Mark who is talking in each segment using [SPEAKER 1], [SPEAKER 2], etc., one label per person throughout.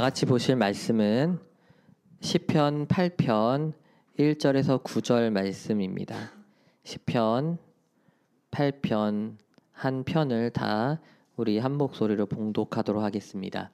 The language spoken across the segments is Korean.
[SPEAKER 1] 같이 보실 말씀은 시편 8편 1절에서 9절 말씀입니다. 시편 8편 한 편을 다 우리 한 목소리로 봉독하도록 하겠습니다.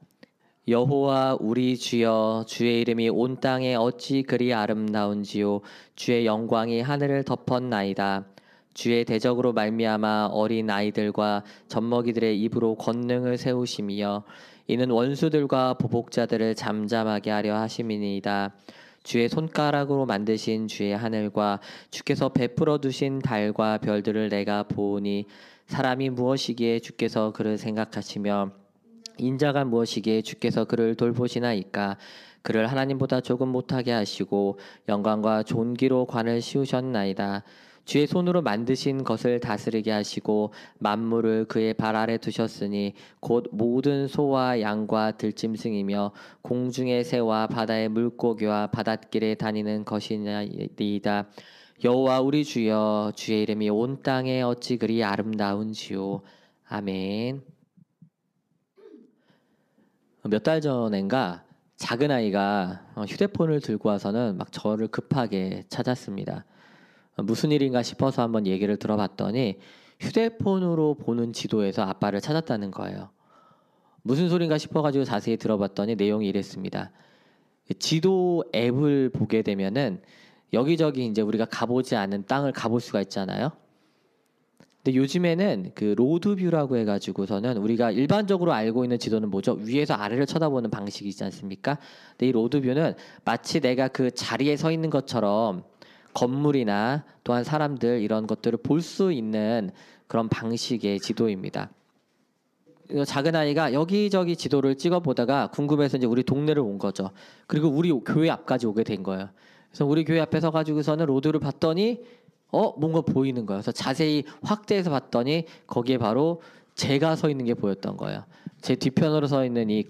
[SPEAKER 1] 여호와 우리 주여, 주의 이름이 온 땅에 어찌 그리 아름다운지요. 주의 영광이 하늘을 덮었나이다. 주의 대적으로 말미암아 어린 아이들과 젖먹이들의 입으로 권능을 세우시며 이는 원수들과 보복자들을 잠잠하게 하려 하심이니이다. 주의 손가락으로 만드신 주의 하늘과 주께서 베풀어 두신 달과 별들을 내가 보오니 사람이 무엇이기에 주께서 그를 생각하시며 인자가 무엇이기에 주께서 그를 돌보시나이까. 그를 하나님보다 조금 못하게 하시고 영광과 존귀로 관을 씌우셨나이다. 주의 손으로 만드신 것을 다스리게 하시고 만물을 그의 발 아래 두셨으니 곧 모든 소와 양과 들짐승이며 공중의 새와 바다의 물고기와 바닷길에 다니는 것이니이다. 여호와 우리 주여, 주의 이름이 온 땅에 어찌 그리 아름다운지요. 아멘. 몇 달 전인가 작은 아이가 휴대폰을 들고 와서는 막 저를 급하게 찾았습니다. 무슨 일인가 싶어서 한번 얘기를 들어봤더니 휴대폰으로 보는 지도에서 아빠를 찾았다는 거예요. 무슨 소린가 싶어가지고 자세히 들어봤더니 내용이 이랬습니다. 지도 앱을 보게 되면은 여기저기 이제 우리가 가보지 않은 땅을 가볼 수가 있잖아요. 근데 요즘에는 그 로드뷰라고 해가지고서는 우리가 일반적으로 알고 있는 지도는 뭐죠? 위에서 아래를 쳐다보는 방식이지 않습니까? 근데 이 로드뷰는 마치 내가 그 자리에 서 있는 것처럼 건물이나 또한 사람들 이런 것들을 볼 수 있는 그런 방식의 지도입니다. 작은 아이가 여기저기 지도를 찍어보다가 궁금해서 이제 우리 동네를 온 거죠. 그리고 우리 교회 앞까지 오게 된 거예요. 그래서 우리 교회 앞에 서가지고서는 로드를 봤더니 뭔가 보이는 거예요. 그래서 자세히 확대해서 봤더니 거기에 바로 제가 서 있는 게 보였던 거예요. 제 뒤편으로 서 있는 이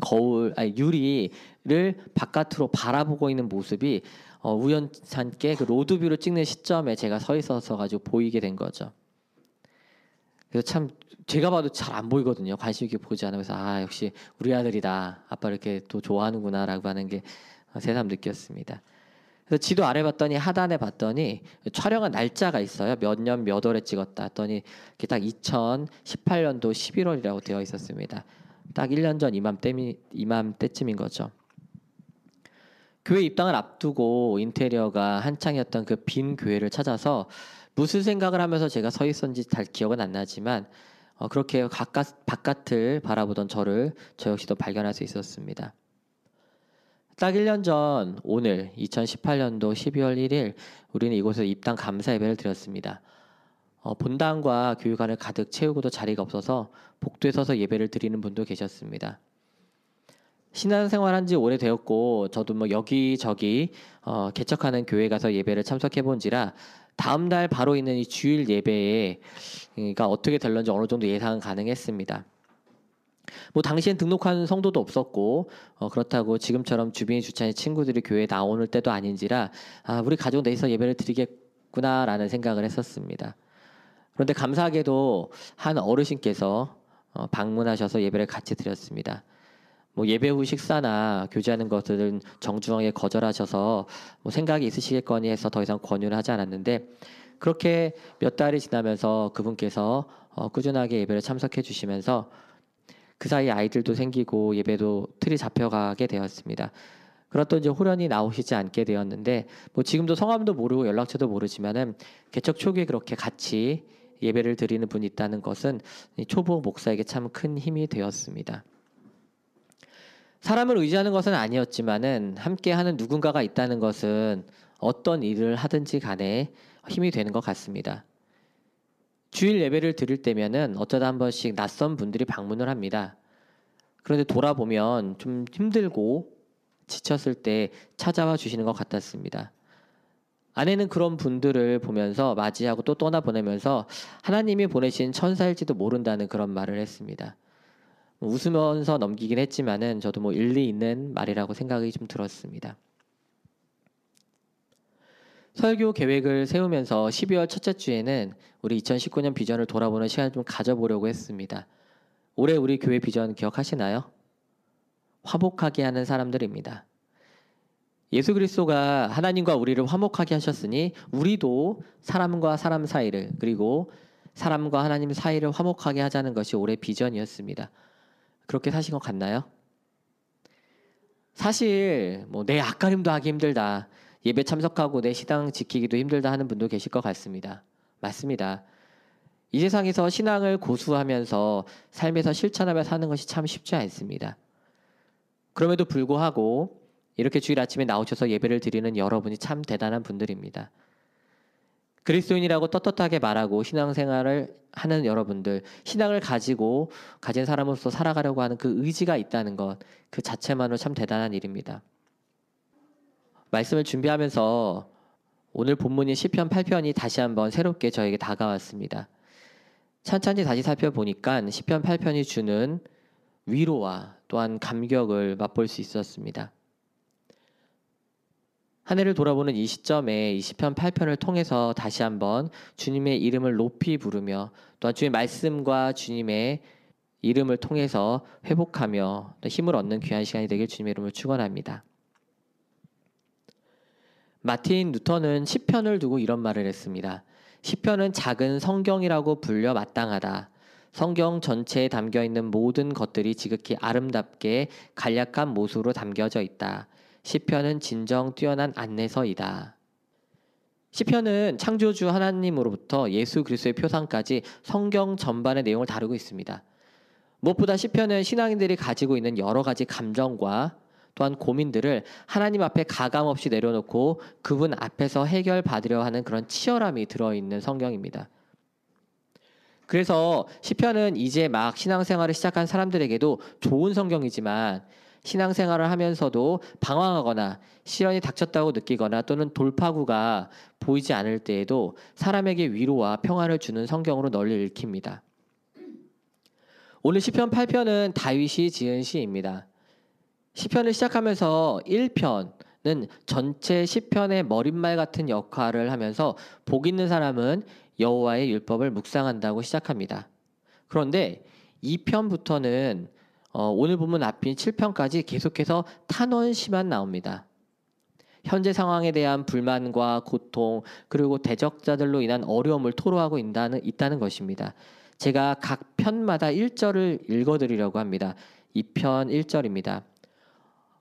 [SPEAKER 1] 유리를 바깥으로 바라보고 있는 모습이 우연찮게 그 로드뷰를 찍는 시점에 제가 서 있어서 가지고 보이게 된 거죠. 그래서 참 제가 봐도 잘 안 보이거든요. 관심 있게 보지 않으면서 역시 우리 아들이다. 아빠 이렇게 또 좋아하는구나라고 하는 게 새삼 느꼈습니다. 그래서 지도 아래 봤더니 하단에 봤더니 촬영한 날짜가 있어요. 몇 년 몇 월에 찍었다 했더니 이게 딱 2018년도 11월이라고 되어 있었습니다. 딱 1년 전 이맘때쯤인 거죠. 교회 입당을 앞두고 인테리어가 한창이었던 그 빈 교회를 찾아서 무슨 생각을 하면서 제가 서 있었는지 잘 기억은 안 나지만 그렇게 바깥을 바라보던 저 역시도 발견할 수 있었습니다. 딱 1년 전 오늘 2018년도 12월 1일 우리는 이곳에서 입당 감사 예배를 드렸습니다. 본당과 교육관을 가득 채우고도 자리가 없어서 복도에 서서 예배를 드리는 분도 계셨습니다. 신앙생활한 지 오래되었고 저도 뭐 여기저기 개척하는 교회 가서 예배를 참석해 본지라 다음 날 바로 있는 이 주일 예배에 그러니까 어떻게 될런지 어느 정도 예상은 가능했습니다. 뭐 당시엔 등록한 성도도 없었고 그렇다고 지금처럼 주변에 주차한 친구들이 교회에 나오는 때도 아닌지라 우리 가족 내에서 예배를 드리겠구나라는 생각을 했었습니다. 그런데 감사하게도 한 어르신께서 방문하셔서 예배를 같이 드렸습니다. 뭐 예배 후 식사나 교제하는 것들은 정중하게 거절하셔서 뭐 생각이 있으시겠거니 해서 더 이상 권유를 하지 않았는데 그렇게 몇 달이 지나면서 그분께서 꾸준하게 예배를 참석해 주시면서 그 사이 아이들도 생기고 예배도 틀이 잡혀가게 되었습니다. 그렇던 이제 호련히 나오시지 않게 되었는데 뭐 지금도 성함도 모르고 연락처도 모르지만은 개척 초기에 그렇게 같이 예배를 드리는 분이 있다는 것은 초보 목사에게 참 큰 힘이 되었습니다. 사람을 의지하는 것은 아니었지만은 함께하는 누군가가 있다는 것은 어떤 일을 하든지 간에 힘이 되는 것 같습니다. 주일 예배를 드릴 때면은 어쩌다 한 번씩 낯선 분들이 방문을 합니다. 그런데 돌아보면 좀 힘들고 지쳤을 때 찾아와 주시는 것 같았습니다. 아내는 그런 분들을 보면서 맞이하고 또 떠나보내면서 하나님이 보내신 천사일지도 모른다는 그런 말을 했습니다. 웃으면서 넘기긴 했지만은 저도 뭐 일리 있는 말이라고 생각이 좀 들었습니다. 설교 계획을 세우면서 12월 첫째 주에는 우리 2019년 비전을 돌아보는 시간을 좀 가져보려고 했습니다. 올해 우리 교회 비전 기억하시나요? 화목하게 하는 사람들입니다. 예수 그리스도가 하나님과 우리를 화목하게 하셨으니 우리도 사람과 사람 사이를, 그리고 사람과 하나님 사이를 화목하게 하자는 것이 올해 비전이었습니다. 그렇게 사신 것 같나요? 사실 내 앞가림도 하기 힘들다, 예배 참석하고 내 신앙 지키기도 힘들다 하는 분도 계실 것 같습니다. 맞습니다. 이 세상에서 신앙을 고수하면서 삶에서 실천하며 사는 것이 참 쉽지 않습니다. 그럼에도 불구하고 이렇게 주일 아침에 나오셔서 예배를 드리는 여러분이 참 대단한 분들입니다. 그리스도인이라고 떳떳하게 말하고 신앙생활을 하는 여러분들, 신앙을 가진 사람으로서 살아가려고 하는 그 의지가 있다는 것, 그 자체만으로 참 대단한 일입니다. 말씀을 준비하면서 오늘 본문인 시편 8편이 다시 한번 새롭게 저에게 다가왔습니다. 찬찬히 다시 살펴보니까 시편 8편이 주는 위로와 또한 감격을 맛볼 수 있었습니다. 한 해를 돌아보는 이 시점에 이 시편 8편을 통해서 다시 한번 주님의 이름을 높이 부르며 또한 주의 말씀과 주님의 이름을 통해서 회복하며 힘을 얻는 귀한 시간이 되길 주님의 이름으로 축원합니다. 마틴 루터는 시편을 두고 이런 말을 했습니다. 시편은 작은 성경이라고 불려 마땅하다. 성경 전체에 담겨있는 모든 것들이 지극히 아름답게 간략한 모습으로 담겨져 있다. 시편은 진정 뛰어난 안내서이다. 시편은 창조주 하나님으로부터 예수 그리스도의 표상까지 성경 전반의 내용을 다루고 있습니다. 무엇보다 시편은 신앙인들이 가지고 있는 여러 가지 감정과 또한 고민들을 하나님 앞에 가감없이 내려놓고 그분 앞에서 해결받으려 하는 그런 치열함이 들어있는 성경입니다. 그래서 시편은 이제 막 신앙생활을 시작한 사람들에게도 좋은 성경이지만 신앙생활을 하면서도 방황하거나 시련이 닥쳤다고 느끼거나 또는 돌파구가 보이지 않을 때에도 사람에게 위로와 평안을 주는 성경으로 널리 읽힙니다. 오늘 시편 8편은 다윗이 지은 시입니다. 시편을 시작하면서 1편은 전체 시편의 머릿말 같은 역할을 하면서 복 있는 사람은 여호와의 율법을 묵상한다고 시작합니다. 그런데 2편부터는 오늘 본문 앞인 7편까지 계속해서 탄원시만 나옵니다. 현재 상황에 대한 불만과 고통, 그리고 대적자들로 인한 어려움을 토로하고 있다는 것입니다. 제가 각 편마다 1절을 읽어드리려고 합니다. 2편 1절입니다.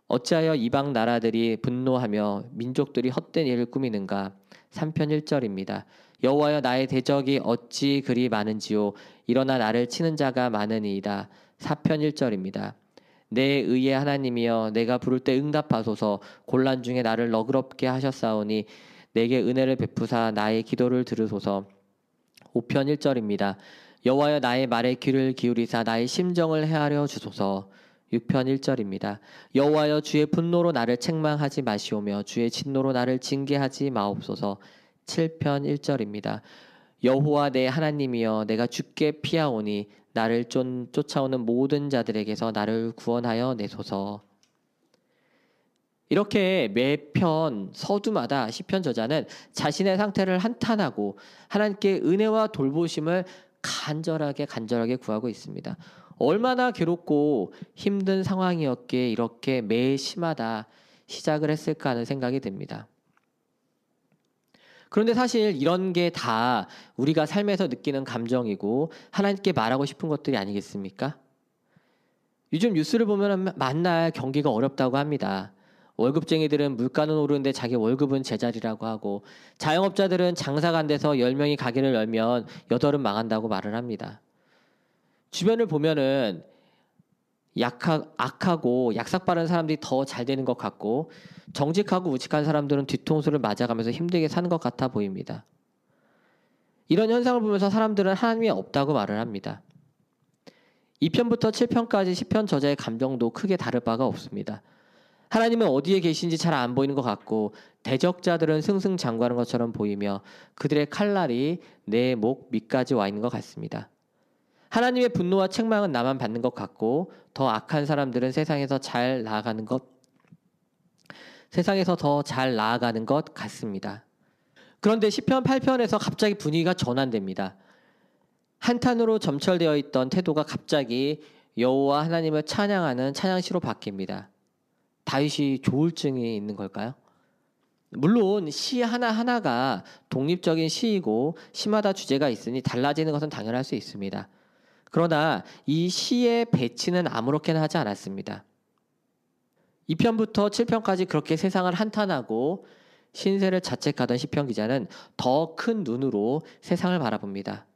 [SPEAKER 1] 어찌하여 이방 나라들이 분노하며 민족들이 헛된 일을 꾸미는가. 3편 1절입니다. 여호와여 나의 대적이 어찌 그리 많은지요. 일어나 나를 치는 자가 많으니이다. 4편 1절입니다. 내 의의 하나님이여 내가 부를 때 응답하소서. 곤란 중에 나를 너그럽게 하셨사오니 내게 은혜를 베푸사 나의 기도를 들으소서. 5편 1절입니다. 여호와여 나의 말에 귀를 기울이사 나의 심정을 헤아려 주소서. 6편 1절입니다. 여호와여 주의 분노로 나를 책망하지 마시오며 주의 진노로 나를 징계하지 마옵소서. 7편 1절입니다. 여호와 내 하나님이여 내가 주께 피하오니 나를 쫓아오는 모든 자들에게서 나를 구원하여 내소서. 이렇게 매편 서두마다 시편 저자는 자신의 상태를 한탄하고 하나님께 은혜와 돌보심을 간절하게 구하고 있습니다. 얼마나 괴롭고 힘든 상황이었기에 이렇게 매 시마다 시작을 했을까 하는 생각이 듭니다. 그런데 사실 이런 게 다 우리가 삶에서 느끼는 감정이고 하나님께 말하고 싶은 것들이 아니겠습니까? 요즘 뉴스를 보면 만날 경기가 어렵다고 합니다. 월급쟁이들은 물가는 오르는데 자기 월급은 제자리라고 하고 자영업자들은 장사가 안 돼서 10명이 가게를 열면 8은 망한다고 말을 합니다. 주변을 보면은 악하고 약삭 빠른 사람들이 더 잘 되는 것 같고 정직하고 우직한 사람들은 뒤통수를 맞아가면서 힘들게 사는 것 같아 보입니다. 이런 현상을 보면서 사람들은 하나님이 없다고 말을 합니다. 2편부터 7편까지 시편 저자의 감정도 크게 다를 바가 없습니다. 하나님은 어디에 계신지 잘 안 보이는 것 같고 대적자들은 승승장구하는 것처럼 보이며 그들의 칼날이 내 목 밑까지 와 있는 것 같습니다. 하나님의 분노와 책망은 나만 받는 것 같고 더 악한 사람들은 세상에서 더 잘 나아가는 것 같습니다. 그런데 시편 8편에서 갑자기 분위기가 전환됩니다. 한탄으로 점철되어 있던 태도가 갑자기 여호와 하나님을 찬양하는 찬양시로 바뀝니다. 다윗이 조울증이 있는 걸까요? 물론 시 하나하나가 독립적인 시이고 시마다 주제가 있으니 달라지는 것은 당연할 수 있습니다. 그러나 이 시의 배치는 아무렇게나 하지 않았습니다. 2편부터 7편까지 그렇게 세상을 한탄하고 신세를 자책하던 시편 기자는 더 큰 눈으로 세상을 바라봅니다.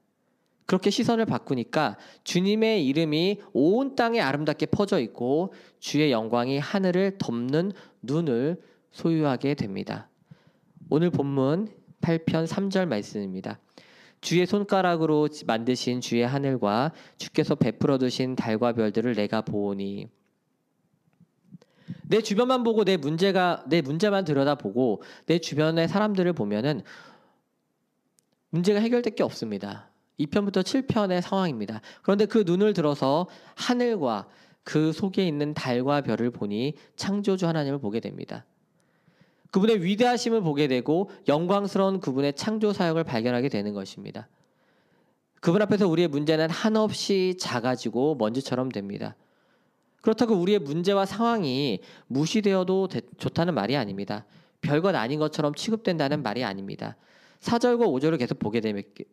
[SPEAKER 1] 그렇게 시선을 바꾸니까 주님의 이름이 온 땅에 아름답게 퍼져 있고 주의 영광이 하늘을 덮는 눈을 소유하게 됩니다. 오늘 본문 8편 3절 말씀입니다. 주의 손가락으로 만드신 주의 하늘과 주께서 베풀어 두신 달과 별들을 내가 보오니. 내 주변만 보고 내 문제만 들여다보고 내 주변의 사람들을 보면은 문제가 해결될 게 없습니다. 2편부터 7편의 상황입니다. 그런데 그 눈을 들어서 하늘과 그 속에 있는 달과 별을 보니 창조주 하나님을 보게 됩니다. 그분의 위대하심을 보게 되고 영광스러운 그분의 창조 사역을 발견하게 되는 것입니다. 그분 앞에서 우리의 문제는 한없이 작아지고 먼지처럼 됩니다. 그렇다고 우리의 문제와 상황이 무시되어도 좋다는 말이 아닙니다. 별것 아닌 것처럼 취급된다는 말이 아닙니다. 4절과 5절을 계속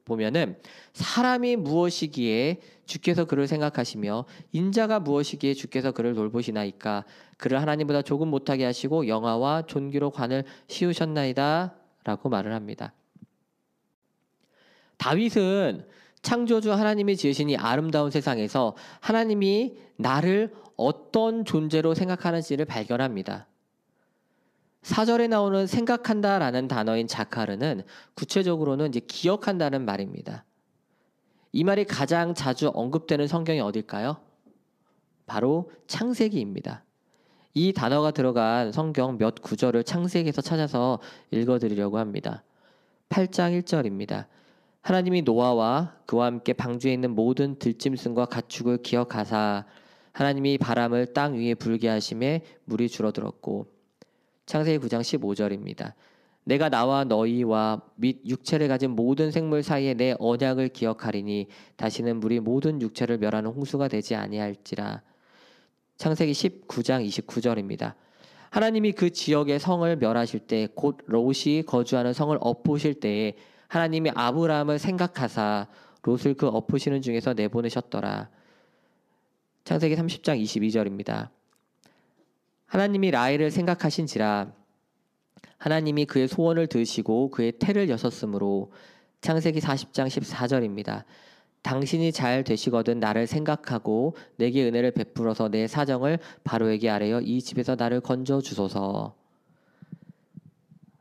[SPEAKER 1] 보면은 사람이 무엇이기에 주께서 그를 생각하시며 인자가 무엇이기에 주께서 그를 돌보시나이까. 그를 하나님보다 조금 못하게 하시고 영화와 존귀로 관을 씌우셨나이다 라고 말을 합니다. 다윗은 창조주 하나님이 지으신 이 아름다운 세상에서 하나님이 나를 어떤 존재로 생각하는지를 발견합니다. 4절에 나오는 생각한다라는 단어인 자카르는 구체적으로는 이제 기억한다는 말입니다. 이 말이 가장 자주 언급되는 성경이 어딜까요? 바로 창세기입니다. 이 단어가 들어간 성경 몇 구절을 창세기에서 찾아서 읽어드리려고 합니다. 8장 1절입니다. 하나님이 노아와 그와 함께 방주에 있는 모든 들짐승과 가축을 기억하사 하나님이 바람을 땅 위에 불게 하심에 물이 줄어들었고. 창세기 9장 15절입니다. 내가 나와 너희와 및 육체를 가진 모든 생물 사이에 내 언약을 기억하리니 다시는 물이 모든 육체를 멸하는 홍수가 되지 아니할지라. 창세기 19장 29절입니다. 하나님이 그 지역의 성을 멸하실 때 곧 롯이 거주하는 성을 엎으실 때에 하나님이 아브라함을 생각하사 롯을 그 엎으시는 중에서 내보내셨더라. 창세기 30장 22절입니다. 하나님이 라헬을 생각하신지라 하나님이 그의 소원을 들으시고 그의 태를 여셨으므로. 창세기 40장 14절입니다. 당신이 잘 되시거든 나를 생각하고 내게 은혜를 베풀어서 내 사정을 바로에게 아뢰어 이 집에서 나를 건져 주소서.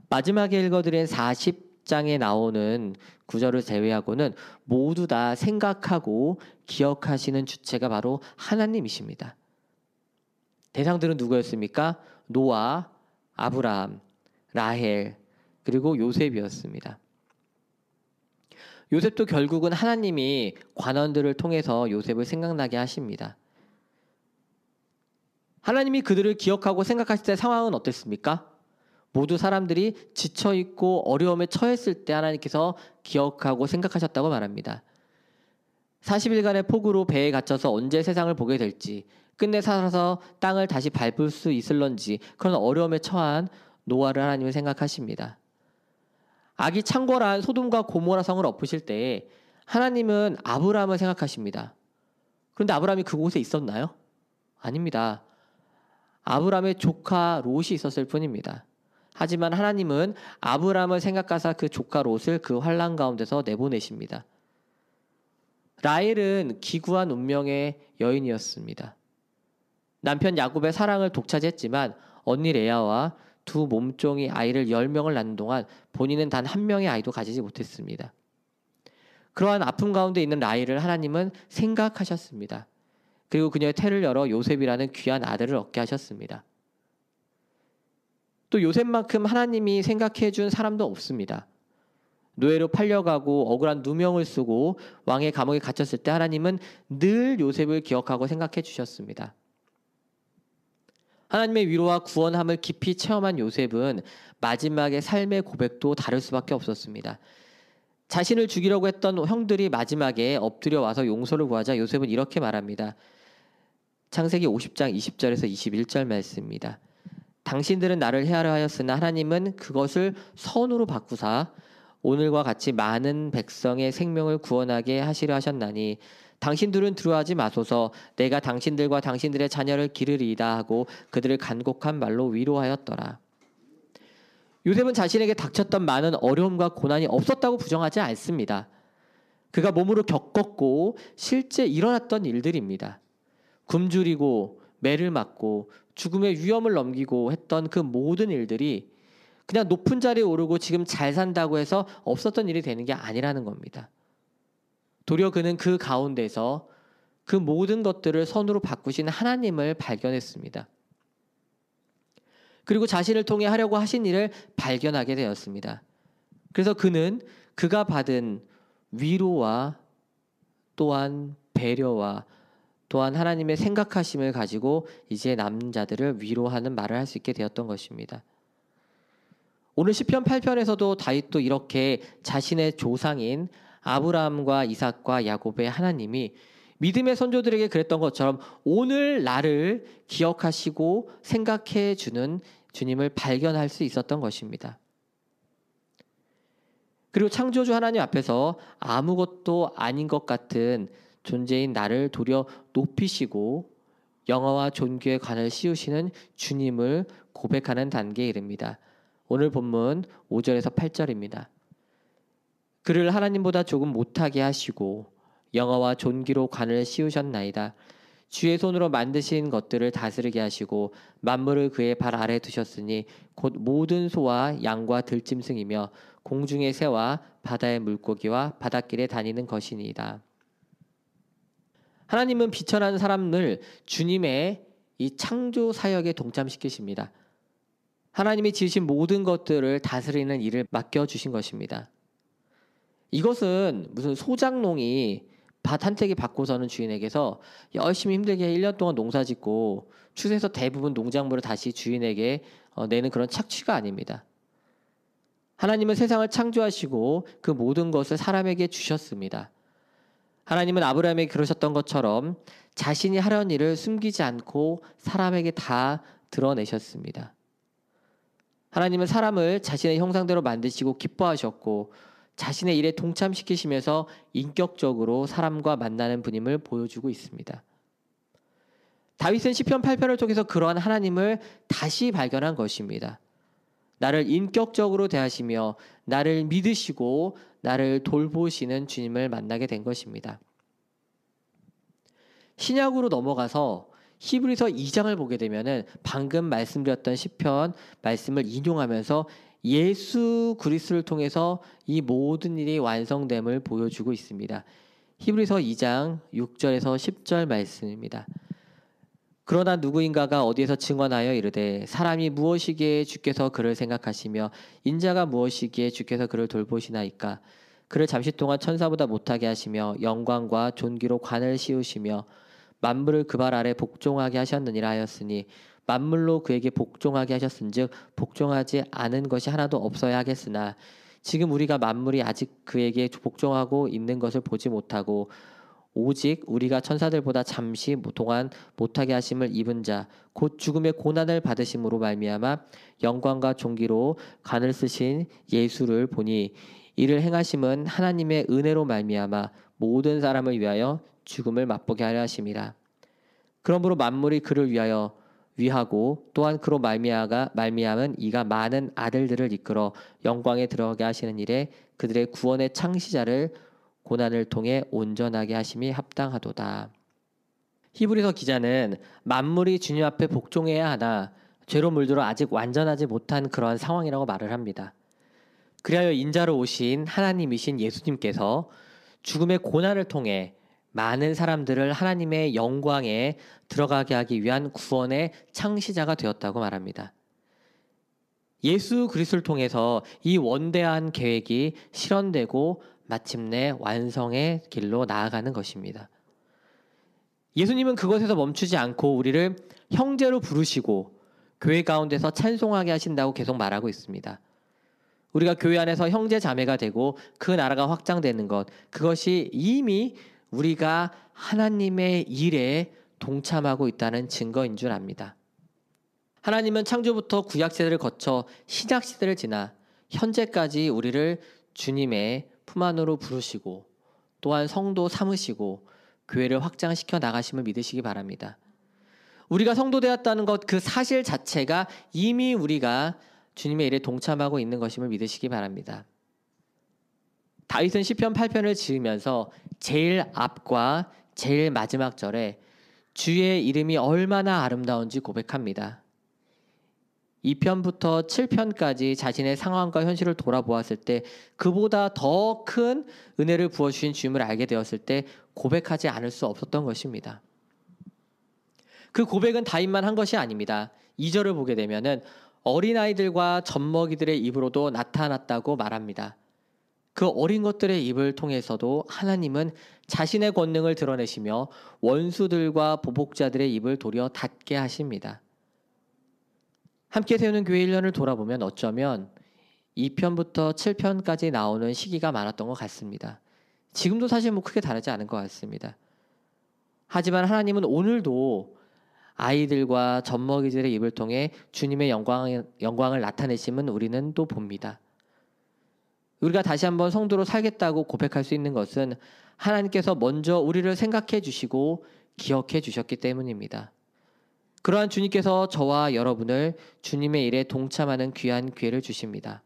[SPEAKER 1] 마지막에 읽어드린 40장에 나오는 구절을 제외하고는 모두 다 생각하고 기억하시는 주체가 바로 하나님이십니다. 대상들은 누구였습니까? 노아, 아브라함, 라헬, 그리고 요셉이었습니다. 요셉도 결국은 하나님이 관원들을 통해서 요셉을 생각나게 하십니다. 하나님이 그들을 기억하고 생각하실 때 상황은 어땠습니까? 모두 사람들이 지쳐있고 어려움에 처했을 때 하나님께서 기억하고 생각하셨다고 말합니다. 40일간의 폭우로 배에 갇혀서 언제 세상을 보게 될지, 끝내 살아서 땅을 다시 밟을 수 있을런지 그런 어려움에 처한 노아를 하나님은 생각하십니다. 악이 창궐한 소돔과 고모라 성을 엎으실 때 하나님은 아브라함을 생각하십니다. 그런데 아브라함이 그곳에 있었나요? 아닙니다. 아브라함의 조카 롯이 있었을 뿐입니다. 하지만 하나님은 아브라함을 생각하사 그 조카 롯을 그 환난 가운데서 내보내십니다. 라헬은 기구한 운명의 여인이었습니다. 남편 야곱의 사랑을 독차지했지만 언니 레아와 두 몸종이 아이를 10명을 낳는 동안 본인은 단 한 명의 아이도 가지지 못했습니다. 그러한 아픔 가운데 있는 라헬을 하나님은 생각하셨습니다. 그리고 그녀의 태를 열어 요셉이라는 귀한 아들을 얻게 하셨습니다. 또 요셉만큼 하나님이 생각해 준 사람도 없습니다. 노예로 팔려가고 억울한 누명을 쓰고 왕의 감옥에 갇혔을 때 하나님은 늘 요셉을 기억하고 생각해 주셨습니다. 하나님의 위로와 구원함을 깊이 체험한 요셉은 마지막에 삶의 고백도 다를 수밖에 없었습니다. 자신을 죽이려고 했던 형들이 마지막에 엎드려 와서 용서를 구하자 요셉은 이렇게 말합니다. 창세기 50장 20절에서 21절 말씀입니다. 당신들은 나를 해하려 하였으나 하나님은 그것을 선으로 바꾸사 오늘과 같이 많은 백성의 생명을 구원하게 하시려 하셨나니 당신들은 두려워하지 마소서. 내가 당신들과 당신들의 자녀를 기르리이다 하고 그들을 간곡한 말로 위로하였더라. 요셉은 자신에게 닥쳤던 많은 어려움과 고난이 없었다고 부정하지 않습니다. 그가 몸으로 겪었고 실제 일어났던 일들입니다. 굶주리고 매를 맞고 죽음의 위험을 넘기고 했던 그 모든 일들이 그냥 높은 자리에 오르고 지금 잘 산다고 해서 없었던 일이 되는 게 아니라는 겁니다. 도리어 그는 그 가운데서 그 모든 것들을 선으로 바꾸신 하나님을 발견했습니다. 그리고 자신을 통해 하려고 하신 일을 발견하게 되었습니다. 그래서 그는 그가 받은 위로와 또한 배려와 또한 하나님의 생각하심을 가지고 이제 남자들을 위로하는 말을 할 수 있게 되었던 것입니다. 오늘 시편 8편에서도 다윗도 이렇게 자신의 조상인 아브라함과 이삭과 야곱의 하나님이 믿음의 선조들에게 그랬던 것처럼 오늘 나를 기억하시고 생각해 주는 주님을 발견할 수 있었던 것입니다. 그리고 창조주 하나님 앞에서 아무것도 아닌 것 같은 존재인 나를 도리어 높이시고 영화와 존귀의 관을 씌우시는 주님을 고백하는 단계에 이릅니다. 오늘 본문 5절에서 8절입니다. 그를 하나님보다 조금 못하게 하시고 영화와 존귀로 관을 씌우셨나이다. 주의 손으로 만드신 것들을 다스리게 하시고 만물을 그의 발 아래 두셨으니 곧 모든 소와 양과 들짐승이며 공중의 새와 바다의 물고기와 바닷길에 다니는 것이니이다. 하나님은 비천한 사람을 주님의 이 창조 사역에 동참시키십니다. 하나님이 지으신 모든 것들을 다스리는 일을 맡겨주신 것입니다. 이것은 무슨 소작농이 밭 한 태기 바꾸서는 주인에게서 열심히 힘들게 1년 동안 농사 짓고 추수해서 대부분 농작물을 다시 주인에게 내는 그런 착취가 아닙니다. 하나님은 세상을 창조하시고 그 모든 것을 사람에게 주셨습니다. 하나님은 아브라함에게 그러셨던 것처럼 자신이 하려는 일을 숨기지 않고 사람에게 다 드러내셨습니다. 하나님은 사람을 자신의 형상대로 만드시고 기뻐하셨고 자신의 일에 동참시키시면서 인격적으로 사람과 만나는 분임을 보여주고 있습니다. 다윗은 시편 8편을 통해서 그러한 하나님을 다시 발견한 것입니다. 나를 인격적으로 대하시며 나를 믿으시고 나를 돌보시는 주님을 만나게 된 것입니다. 신약으로 넘어가서 히브리서 2장을 보게 되면은 방금 말씀드렸던 시편 말씀을 인용하면서 예수 그리스도를 통해서 이 모든 일이 완성됨을 보여주고 있습니다. 히브리서 2장 6절에서 10절 말씀입니다. 그러나 누구인가가 어디에서 증언하여 이르되 사람이 무엇이기에 주께서 그를 생각하시며 인자가 무엇이기에 주께서 그를 돌보시나이까. 그를 잠시 동안 천사보다 못하게 하시며 영광과 존귀로 관을 씌우시며 만물을 그 발 아래 복종하게 하셨느니라 하였으니 만물로 그에게 복종하게 하셨은즉 복종하지 않은 것이 하나도 없어야 하겠으나 지금 우리가 만물이 아직 그에게 복종하고 있는 것을 보지 못하고 오직 우리가 천사들보다 잠시 동안 못하게 하심을 입은 자 곧 죽음의 고난을 받으심으로 말미암아 영광과 존귀로 관을 쓰신 예수를 보니 이를 행하심은 하나님의 은혜로 말미암아 모든 사람을 위하여 죽음을 맛보게 하려 하심이라. 그러므로 만물이 그를 위하고 또한 그로 말미암은 이가 많은 아들들을 이끌어 영광에 들어가게 하시는 일에 그들의 구원의 창시자를 고난을 통해 온전하게 하심이 합당하도다. 히브리서 기자는 만물이 주님 앞에 복종해야 하나 죄로 물들어 아직 완전하지 못한 그러한 상황이라고 말을 합니다. 그리하여 인자로 오신 하나님이신 예수님께서 죽음의 고난을 통해 많은 사람들을 하나님의 영광에 들어가게 하기 위한 구원의 창시자가 되었다고 말합니다. 예수 그리스도를 통해서 이 원대한 계획이 실현되고 마침내 완성의 길로 나아가는 것입니다. 예수님은 그것에서 멈추지 않고 우리를 형제로 부르시고 교회 가운데서 찬송하게 하신다고 계속 말하고 있습니다. 우리가 교회 안에서 형제 자매가 되고 그 나라가 확장되는 것, 그것이 이미 우리가 하나님의 일에 동참하고 있다는 증거인 줄 압니다. 하나님은 창조부터 구약시대를 거쳐 신약시대를 지나 현재까지 우리를 주님의 품 안으로 부르시고 또한 성도 삼으시고 교회를 확장시켜 나가심을 믿으시기 바랍니다. 우리가 성도 되었다는 것 그 사실 자체가 이미 우리가 주님의 일에 동참하고 있는 것임을 믿으시기 바랍니다. 다윗은 시편 8편을 지으면서 제일 앞과 제일 마지막 절에 주의 이름이 얼마나 아름다운지 고백합니다. 2편부터 7편까지 자신의 상황과 현실을 돌아보았을 때 그보다 더 큰 은혜를 부어주신 주님을 알게 되었을 때 고백하지 않을 수 없었던 것입니다. 그 고백은 다윗만 한 것이 아닙니다. 2절을 보게 되면은 어린아이들과 젖먹이들의 입으로도 나타났다고 말합니다. 그 어린 것들의 입을 통해서도 하나님은 자신의 권능을 드러내시며 원수들과 보복자들의 입을 도리어 닫게 하십니다. 함께 세우는 교회 1년을 돌아보면 어쩌면 2편부터 7편까지 나오는 시기가 많았던 것 같습니다. 지금도 사실 크게 다르지 않은 것 같습니다. 하지만 하나님은 오늘도 아이들과 젖먹이들의 입을 통해 주님의 영광을 나타내심은 우리는 또 봅니다. 우리가 다시 한번 성도로 살겠다고 고백할 수 있는 것은 하나님께서 먼저 우리를 생각해 주시고 기억해 주셨기 때문입니다. 그러한 주님께서 저와 여러분을 주님의 일에 동참하는 귀한 기회를 주십니다.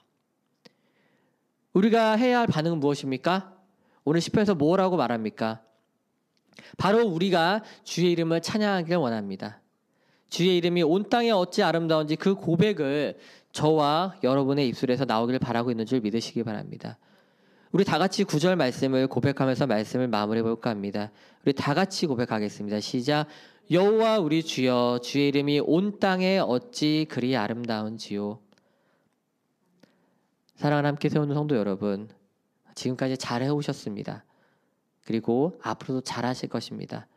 [SPEAKER 1] 우리가 해야 할 반응은 무엇입니까? 오늘 시편에서 뭐라고 말합니까? 바로 우리가 주의 이름을 찬양하기를 원합니다. 주의 이름이 온 땅에 어찌 아름다운지 그 고백을 저와 여러분의 입술에서 나오길 바라고 있는 줄 믿으시기 바랍니다. 우리 다 같이 9절 말씀을 고백하면서 말씀을 마무리해 볼까 합니다. 우리 다 같이 고백하겠습니다. 시작. 여호와 우리 주여 주의 이름이 온 땅에 어찌 그리 아름다운지요. 사랑하는 함께 세우는 성도 여러분, 지금까지 잘 해오셨습니다. 그리고 앞으로도 잘 하실 것입니다.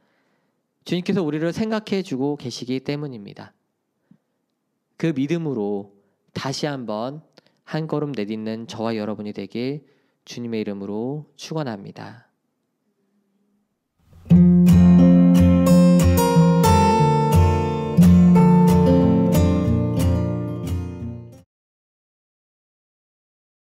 [SPEAKER 1] 주님께서 우리를 생각해 주고 계시기 때문입니다. 그 믿음으로 다시 한번 한 걸음 내딛는 저와 여러분이 되길 주님의 이름으로 축원합니다.